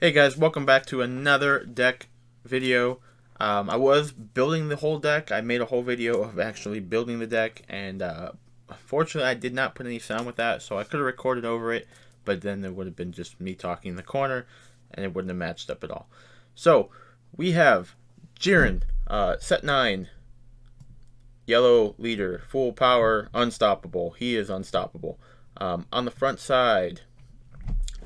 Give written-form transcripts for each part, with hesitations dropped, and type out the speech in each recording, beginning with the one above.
Hey guys, welcome back to another deck video. I was building the whole deck. I made a whole video of actually building the deck, and unfortunately I did not put any sound with that, so I could have recorded over it, but then it would have been just me talking in the corner, and it wouldn't have matched up at all. So, we have Jiren, set 9, yellow leader, full power, unstoppable. He is unstoppable. On the front side,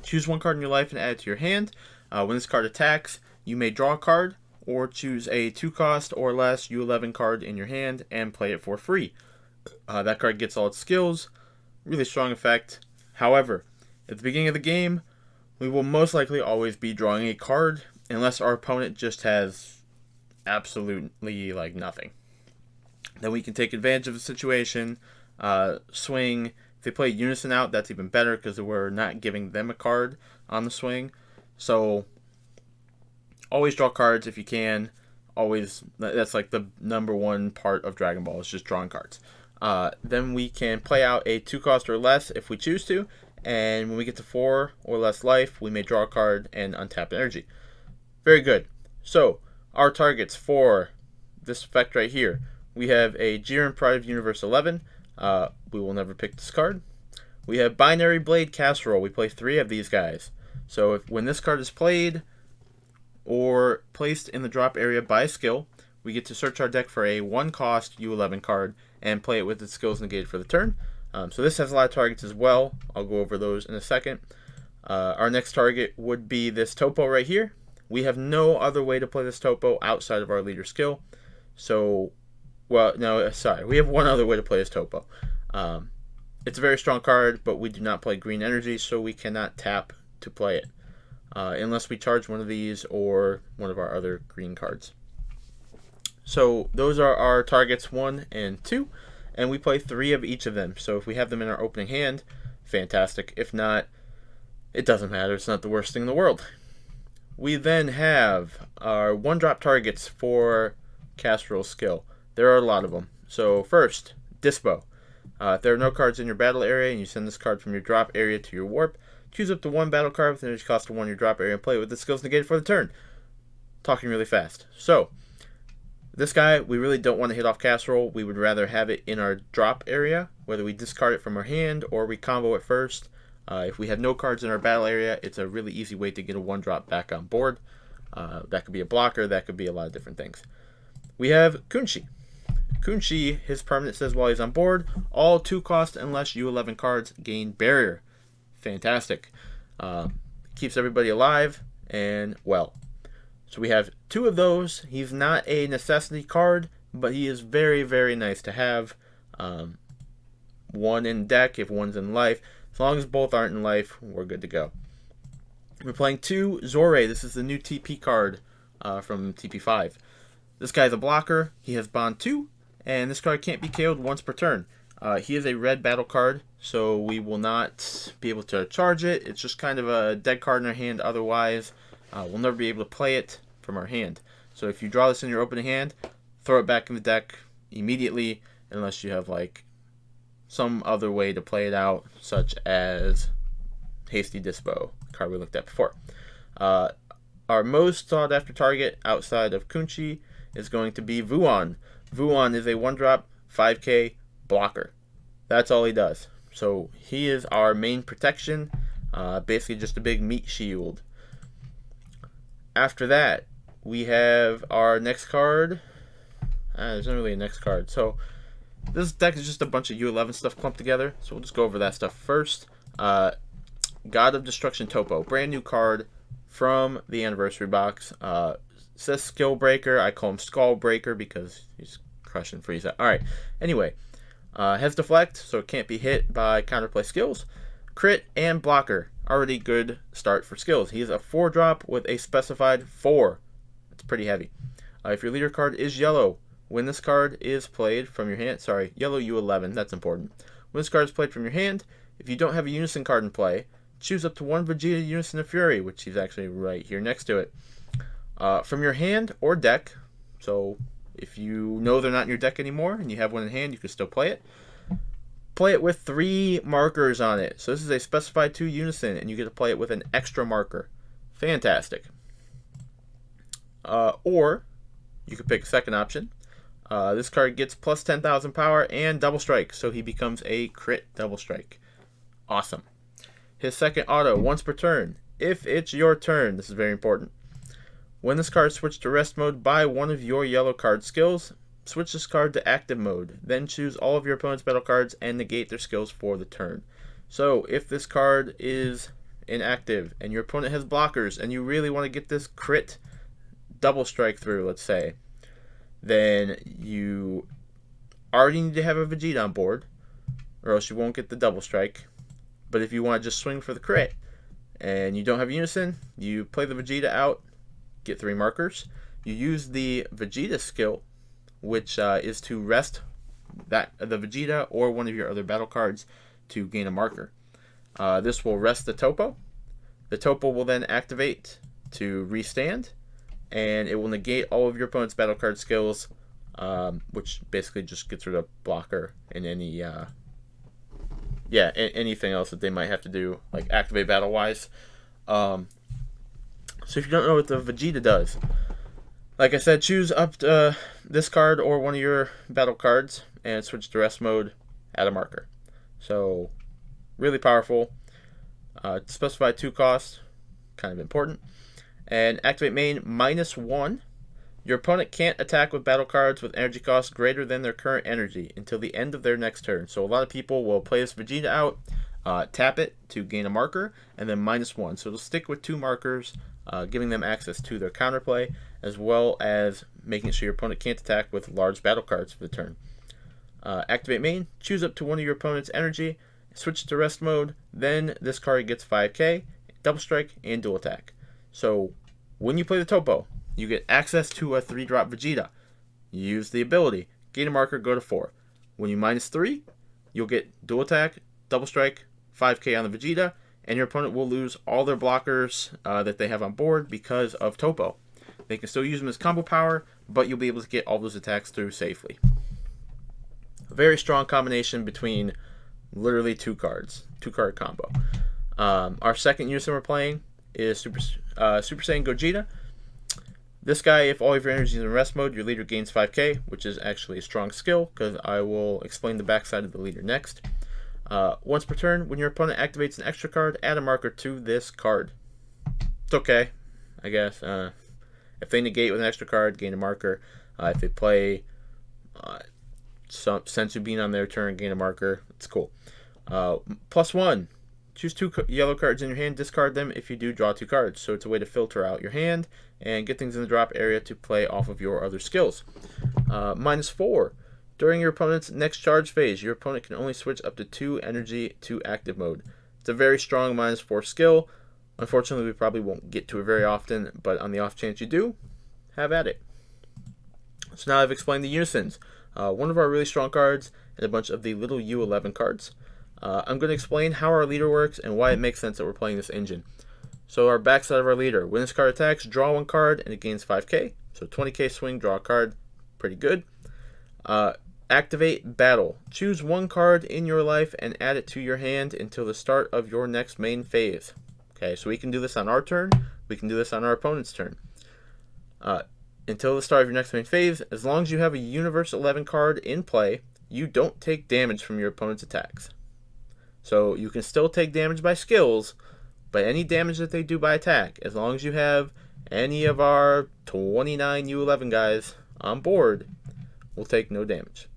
choose one card in your life and add it to your hand. When this card attacks, you may draw a card or choose a 2-cost or less U11 card in your hand and play it for free. That card gets all its skills. Really strong effect. However, at the beginning of the game, we will most likely always be drawing a card unless our opponent just has absolutely nothing. Then we can take advantage of the situation, swing. If they play Unison out, that's even better because we're not giving them a card on the swing. So always draw cards if you can. Always, that's like the number one part of Dragon Ball, is just drawing cards. Then we can play out a 2-cost or less if we choose to, and when we get to 4 or less life, we may draw a card and untap energy. Very good. So our targets for this effect right here, we have a Jiren Pride of Universe 11. We will never pick this card. We have Binary Blade Casserole. We play 3 of these guys. So when this card is played or placed in the drop area by skill, we get to search our deck for a 1-cost U11 card and play it with its skills negated for the turn. So this has a lot of targets as well. I'll go over those in a second. Our next target would be this Topo right here. We have no other way to play this Topo outside of our leader skill. So, well, no, sorry. We have one other way to play this Topo. It's a very strong card, but we do not play green energy, so we cannot tap to play it unless we charge one of these or one of our other green cards. So those are our targets 1 and 2, and we play 3 of each of them. So if we have them in our opening hand, fantastic. If not, it doesn't matter. It's not the worst thing in the world. We then have our 1-drop targets for Casserole skill. There are a lot of them. So first, Dispo. If there are no cards in your battle area and you send this card from your drop area to your warp, choose up to 1 battle card with an energy cost of 1 in your drop area and play it with the skills negated for the turn. Talking really fast. So, this guy, we really don't want to hit off Casserole. We would rather have it in our drop area, whether we discard it from our hand or we combo it first. If we have no cards in our battle area, it's a really easy way to get a 1-drop back on board. That could be a blocker, that could be a lot of different things. We have Kunshi. Kunshi, his permanent says while he's on board, all 2-cost and less U11 cards gain barrier. Fantastic. Keeps everybody alive and well. So we have 2 of those. He's not a necessity card, but he is very, very nice to have. 1 in deck if 1's in life. As long as both aren't in life, we're good to go. We're playing 2 Zorei. This is the new TP card from TP5. This guy's a blocker. He has Bond 2, and this card can't be KO'd once per turn. He is a red battle card, so we will not be able to charge it. It's just kind of a dead card in our hand otherwise. We'll never be able to play it from our hand. So if you draw this in your opening hand, throw it back in the deck immediately, unless you have some other way to play it out, such as Hasty Dispo, card we looked at before. Our most sought after target outside of Kunshi is going to be Vuon. Vuon is a 1-drop 5k blocker. That's all he does. So he is our main protection, basically just a big meat shield. After that, we have our next card. There's not really a next card. So this deck is just a bunch of U11 stuff clumped together. So we'll just go over that stuff first. God of Destruction Topo. Brand new card from the Anniversary box. Says Skill Breaker. I call him Skull Breaker because he's crushing freeze. Alright. Anyway. Has Deflect, so it can't be hit by counterplay skills. Crit and Blocker. Already good start for skills. He is a 4-drop with a specified 4. It's pretty heavy. If your leader card is yellow, when this card is played from your hand, yellow U11, that's important. When this card is played from your hand, if you don't have a Unison card in play, choose up to 1 Vegeta Unison of Fury, which he's actually right here next to it. From your hand or deck, so if you know they're not in your deck anymore and you have one in hand, you can still play it. Play it with 3 markers on it. So this is a specified 2 Unison, and you get to play it with an extra marker. Fantastic. Or you could pick a second option. This card gets plus 10,000 power and double strike, so he becomes a crit double strike. Awesome. His second auto, once per turn. If it's your turn, this is very important. When this card switched to rest mode, buy one of your yellow card skills. Switch this card to active mode. Then choose all of your opponent's battle cards and negate their skills for the turn. So if this card is inactive and your opponent has blockers and you really want to get this crit double strike through, let's say, then you already need to have a Vegeta on board, or else you won't get the double strike. But if you want to just swing for the crit and you don't have Unison, you play the Vegeta out, get 3 markers. You use the Vegeta skill, which is to rest the Vegeta or one of your other battle cards to gain a marker. This will rest the Topo. The Topo will then activate to restand, and it will negate all of your opponent's battle card skills, which basically just gets rid of blocker and any anything else that they might have to do, like activate battle wise. So if you don't know what the Vegeta does, like I said, choose up this card or one of your battle cards and switch to rest mode, add a marker. So really powerful. Specify 2 costs, kind of important. And activate main -1. Your opponent can't attack with battle cards with energy costs greater than their current energy until the end of their next turn. So a lot of people will play this Vegeta out, tap it to gain a marker, and then -1. So it'll stick with 2 markers, giving them access to their counterplay, as well as making sure your opponent can't attack with large battle cards for the turn. Activate main, choose up to one of your opponent's energy, switch to rest mode, then this card gets 5k, double strike, and dual attack. So when you play the Topo, you get access to a 3-drop Vegeta. You use the ability, gain a marker, go to 4. When you -3, you'll get dual attack, double strike, 5k on the Vegeta, and your opponent will lose all their blockers that they have on board because of Topo. They can still use them as combo power, but you'll be able to get all those attacks through safely. A very strong combination between literally 2 cards. 2-card combo. Our second Unison we're playing is Super Saiyan Gogeta. This guy, if all of your energy is in rest mode, your leader gains 5k, which is actually a strong skill, because I will explain the backside of the leader next. Once per turn, when your opponent activates an extra card, add a marker to this card. It's okay, I guess. If they negate with an extra card, gain a marker. If they play Senzu Bean on their turn, gain a marker. It's cool. +1. Choose 2 yellow cards in your hand, discard them. If you do, draw 2 cards. So it's a way to filter out your hand and get things in the drop area to play off of your other skills. -4. During your opponent's next charge phase, your opponent can only switch up to 2 energy to active mode. It's a very strong -4 skill. Unfortunately, we probably won't get to it very often, but on the off chance you do, have at it. So now I've explained the Unisons. One of our really strong cards and a bunch of the little U11 cards. I'm going to explain how our leader works and why it makes sense that we're playing this engine. So our backside of our leader, when this card attacks, draw 1 card and it gains 5k. So 20k swing, draw a card, pretty good. Activate battle. Choose 1 card in your life and add it to your hand until the start of your next main phase. Okay, so we can do this on our turn, we can do this on our opponent's turn. Until the start of your next main phase, as long as you have a Universe 11 card in play, you don't take damage from your opponent's attacks. So you can still take damage by skills, but any damage that they do by attack, as long as you have any of our 29 U11 guys on board, will take no damage.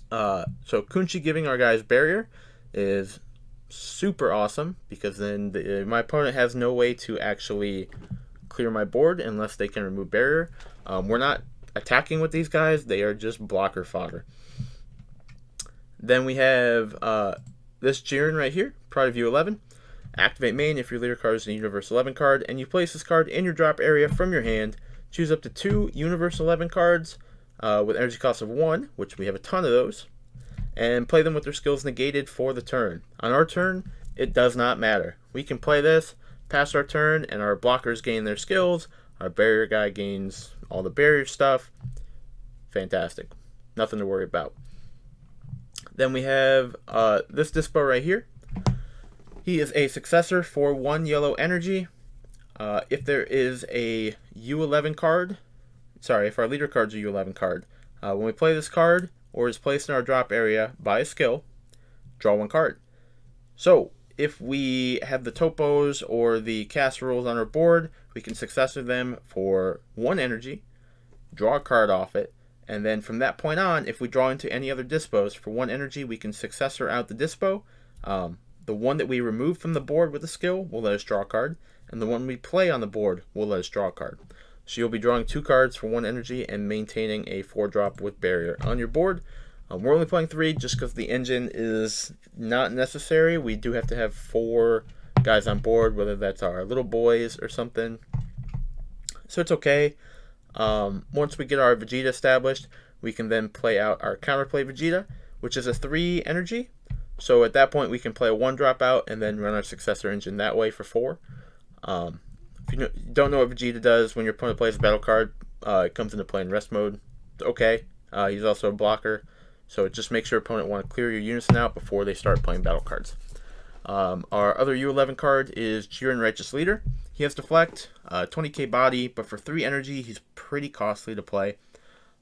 So Kunchi giving our guys barrier is super awesome, because then my opponent has no way to actually clear my board unless they can remove barrier. We're not attacking with these guys, they are just blocker fodder. Then we have this Jiren right here, Pride of U11. Activate main if your leader card is a Universe 11 card, and you place this card in your drop area from your hand. Choose up to 2 Universe 11 cards with energy cost of 1, which we have a ton of those, and play them with their skills negated for the turn. On our turn, it does not matter. We can play this, pass our turn, and our blockers gain their skills. Our barrier guy gains all the barrier stuff. Fantastic. Nothing to worry about. Then we have this Dispo right here. He is a successor for 1 yellow energy. If there is a U11 card, sorry, if our leader card's a U11 card, when we play this card or is placed in our drop area by a skill, draw one card. So if we have the topos or the casseroles on our board, we can successor them for 1 energy, draw a card off it, and then from that point on, if we draw into any other dispos for 1 energy, we can successor out the dispo. The one that we remove from the board with a skill will let us draw a card, and the one we play on the board will let us draw a card. So you'll be drawing 2 cards for 1 energy and maintaining a 4-drop with barrier on your board. We're only playing 3 just because the engine is not necessary. We do have to have 4 guys on board, whether that's our little boys or something. So it's okay. Once we get our Vegeta established, we can then play out our counterplay Vegeta, which is a 3 energy. So at that point, we can play a 1-drop out and then run our successor engine that way for 4. If you don't know what Vegeta does when your opponent plays a battle card, it comes into play in rest mode. Okay. He's also a blocker, so it just makes your opponent want to clear your unison out before they start playing battle cards. Our other U11 card is Jiren Righteous Leader. He has Deflect, 20k body, but for 3 energy, he's pretty costly to play.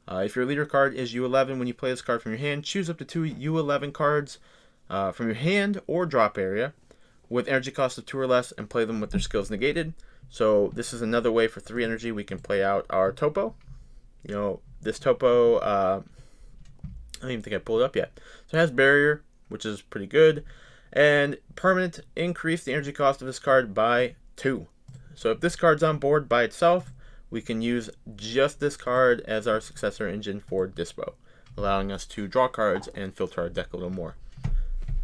If your leader card is U11, when you play this card from your hand, choose up to 2 U11 cards from your hand or drop area with energy cost of 2 or less and play them with their skills negated. So this is another way for 3 energy we can play out our topo. You know, this topo, I don't even think I pulled it up yet. So it has barrier, which is pretty good, and permanent increase the energy cost of this card by 2. So if this card's on board by itself, we can use just this card as our successor engine for dispo, allowing us to draw cards and filter our deck a little more.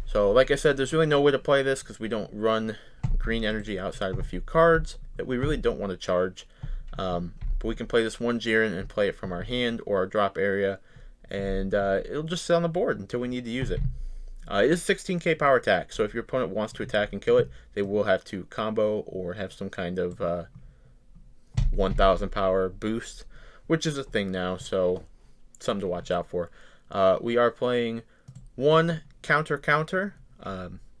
So like I said, there's really no way to play this because we don't run green energy outside of a few cards that we really don't want to charge. But we can play this 1 Jiren and play it from our hand or our drop area, and it'll just sit on the board until we need to use it. It is 16k power attack, so if your opponent wants to attack and kill it, they will have to combo or have some kind of 1000 power boost, which is a thing now, so something to watch out for. We are playing 1 counter.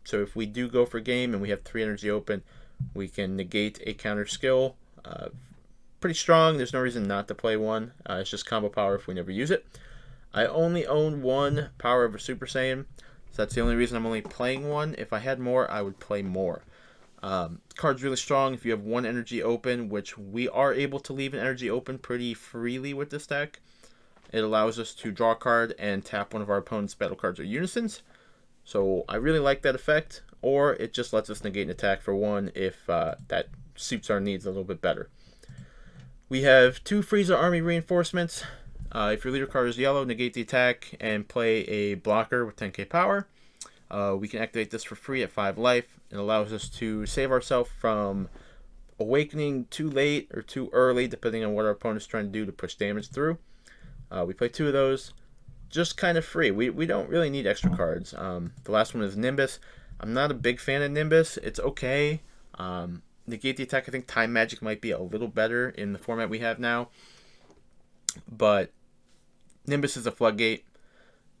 So if we do go for game and we have 3 energy open, we can negate a counter skill. Pretty strong. There's no reason not to play 1. It's just combo power if we never use it. I only own 1 power of a Super Saiyan, so that's the only reason I'm only playing 1. If I had more, I would play more. Card's really strong if you have 1 energy open, which we are able to leave an energy open pretty freely with this deck. It allows us to draw a card and tap one of our opponent's battle cards or unisons. So I really like that effect, or it just lets us negate an attack for 1 if that suits our needs a little bit better. We have 2 Frieza Army reinforcements. If your leader card is yellow, negate the attack and play a blocker with 10k power. We can activate this for free at 5 life. It allows us to save ourselves from awakening too late or too early, depending on what our opponent's trying to do to push damage through. We play 2 of those, just kind of free. We don't really need extra cards. The last one is Nimbus. I'm not a big fan of Nimbus. It's okay. Negate the attack. I think Time Magic might be a little better in the format we have now. But Nimbus is a floodgate.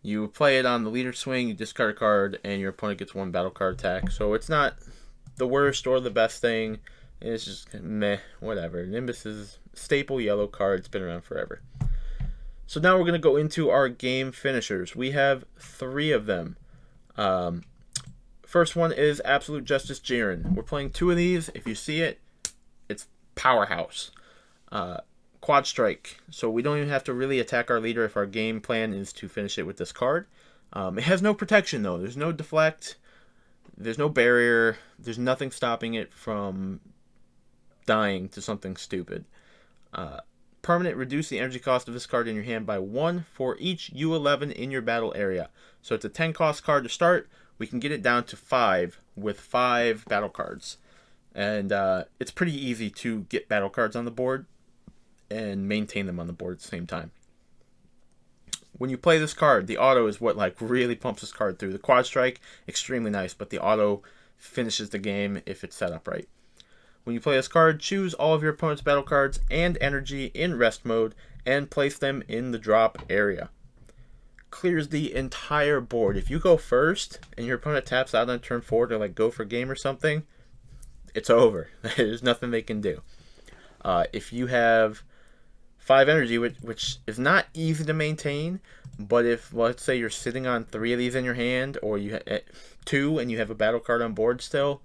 You play it on the leader swing, you discard a card, and your opponent gets 1 battle card attack. So it's not the worst or the best thing. It's just meh, whatever. Nimbus is a staple yellow card. It's been around forever. So now we're going to go into our game finishers. We have 3 of them. First one is Absolute Justice Jiren. We're playing 2 of these. If you see it, it's powerhouse. Quad Strike. So we don't even have to really attack our leader if our game plan is to finish it with this card. It has no protection though. There's no deflect. There's no barrier. There's nothing stopping it from dying to something stupid. Permanent, reduce the energy cost of this card in your hand by 1 for each U11 in your battle area. So it's a 10 cost card to start. We can get it down to 5 with 5 battle cards. And it's pretty easy to get battle cards on the board and maintain them on the board at the same time. When you play this card, the auto is what like really pumps this card through. The Quad Strike, extremely nice, but the auto finishes the game if it's set up right. When you play this card, choose all of your opponent's battle cards and energy in rest mode and place them in the drop area. Clears the entire board. If you go first and your opponent taps out on turn 4 to like go for game or something, it's over. There's nothing they can do. If you have 5 energy, which is not easy to maintain, but if, let's say, you're sitting on 3 of these in your hand, or you have 2 and you have a battle card on board still,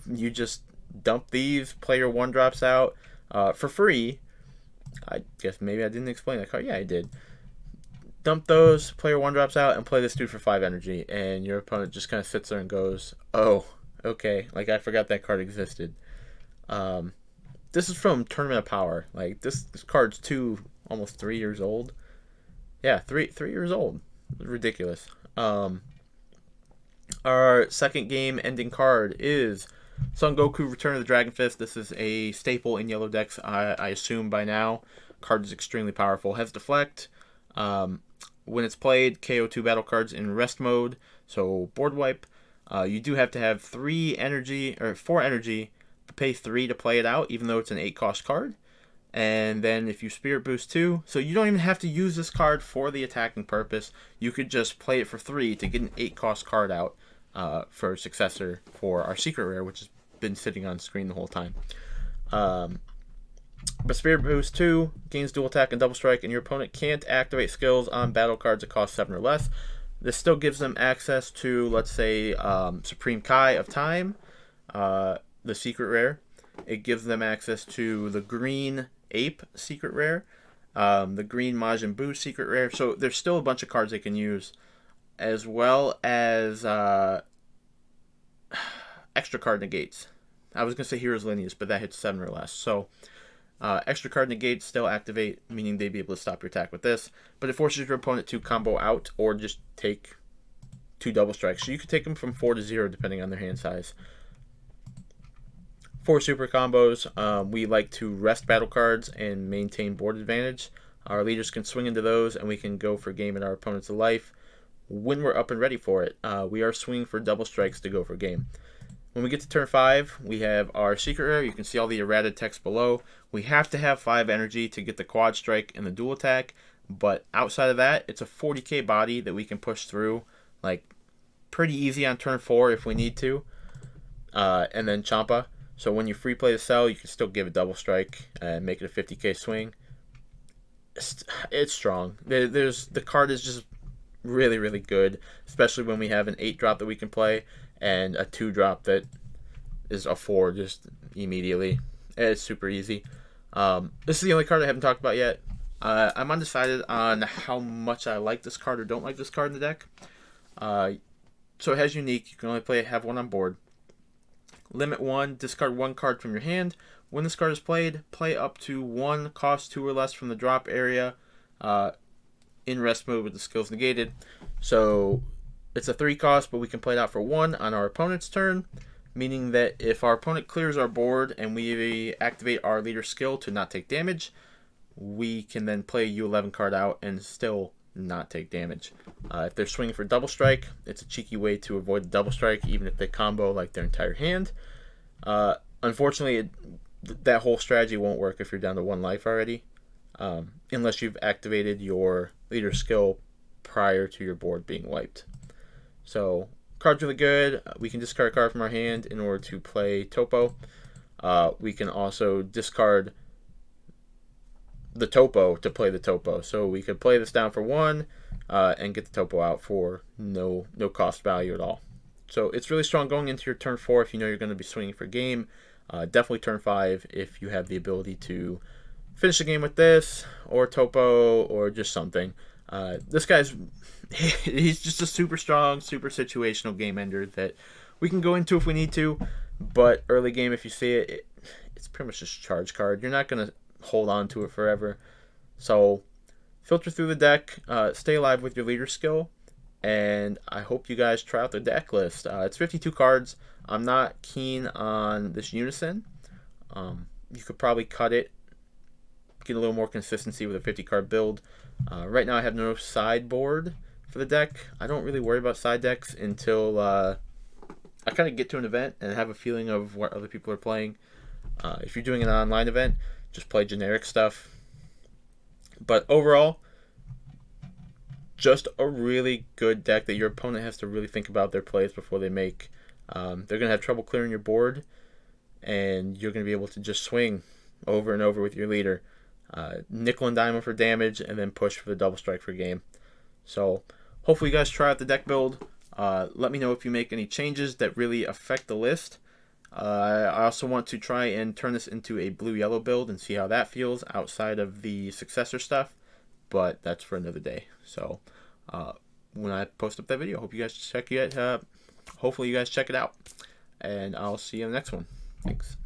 you just dump these, play your 1-drops out for free. I guess maybe I didn't explain that card. Yeah, I did. Dump those, play your 1-drops out, and play this dude for 5 energy, and your opponent just kind of sits there and goes, oh, okay, like I forgot that card existed. This is from Tournament of Power. Like this card's almost 3 years old. Yeah, 3 years old. Ridiculous. Our second game ending card is Son Goku Return of the Dragon Fist. This is a staple in yellow decks, I assume by now. Card is extremely powerful. Has deflect. When it's played, KO 2 battle cards in rest mode, so board wipe. You do have to have 4 energy, but pay 3 to play it out, even though it's an 8-cost card. And then if you Spirit Boost 2, so you don't even have to use this card for the attacking purpose. You could just play it for 3 to get an 8-cost card out for Successor for our Secret Rare, which has been sitting on screen the whole time. But Spirit Boost 2 gains dual attack and double strike, and your opponent can't activate skills on battle cards that cost 7 or less. This still gives them access to, let's say, Supreme Kai of Time, the Secret Rare. It gives them access to the Green Ape Secret Rare, the Green Majin Buu Secret Rare. So there's still a bunch of cards they can use, as well as extra card negates. I was going to say Hero's Lineage, but that hits 7 or less. So extra card negates still activate, meaning they'd be able to stop your attack with this. But it forces your opponent to combo out or just take 2 double strikes. So you could take them from 4 to 0 depending on their hand size. 4 super combos. We like to rest battle cards and maintain board advantage. Our leaders can swing into those, and we can go for game at our opponent's life when we're up and ready for it. We are swinging for double strikes to go for game. When we get to turn 5, we have our Secret Rare. You can see all the errata text below. We have to have 5 energy to get the quad strike and the dual attack, but outside of that, it's a 40k body that we can push through, like, pretty easy on turn 4 if we need to. And then Champa. So when you free play the cell, you can still give a double strike and make it a 50k swing. It's strong. The card is just really, really good, especially when we have an 8-drop that we can play and a 2-drop that is a 4 just immediately. It's super easy. This is the only card I haven't talked about yet. I'm undecided on how much I like this card or don't like this card in the deck. So it has unique. You can only have 1 on board. Limit 1, discard 1 card from your hand. When this card is played, play up to 1, cost 2 or less from the drop area in rest mode with the skills negated. So it's a 3 cost, but we can play it out for 1 on our opponent's turn, meaning that if our opponent clears our board and we activate our leader skill to not take damage, we can then play a U11 card out and still not take damage. If they're swinging for double strike, it's a cheeky way to avoid the double strike, even if they combo like their entire hand. Unfortunately, that whole strategy won't work if you're down to 1 life already, unless you've activated your leader skill prior to your board being wiped. So, card's really good. We can discard a card from our hand in order to play Topo. We can also discard the Topo to play the Topo. So we could play this down for 1 and get the Topo out for no cost value at all. So it's really strong going into your turn 4 if you know you're going to be swinging for game. Definitely turn 5 if you have the ability to finish the game with this, or Topo, or just something. This guy's he's just a super strong, super situational game ender that we can go into if we need to, but early game, if you see it, it's pretty much just a charge card. You're not going to hold on to it forever. So filter through the deck, stay alive with your leader skill, and I hope you guys try out the deck list. It's 52 cards. I'm not keen on this Unison. You could probably cut it, get a little more consistency with a 50 card build. Right now I have no sideboard for the deck. I don't really worry about side decks until I kind of get to an event and have a feeling of what other people are playing. If you're doing an online event, just play generic stuff. But overall, just a really good deck that your opponent has to really think about their plays before they make. They're going to have trouble clearing your board. and you're going to be able to just swing over and over with your leader. Nickel and diamond for damage, and then push for the double strike for game. So hopefully you guys try out the deck build. Let me know if you make any changes that really affect the list. I also want to try and turn this into a blue-yellow build and see how that feels outside of the successor stuff, but that's for another day. So when I post up that video, hope you guys check it. Hopefully you guys check it out, and I'll see you in the next one. Thanks.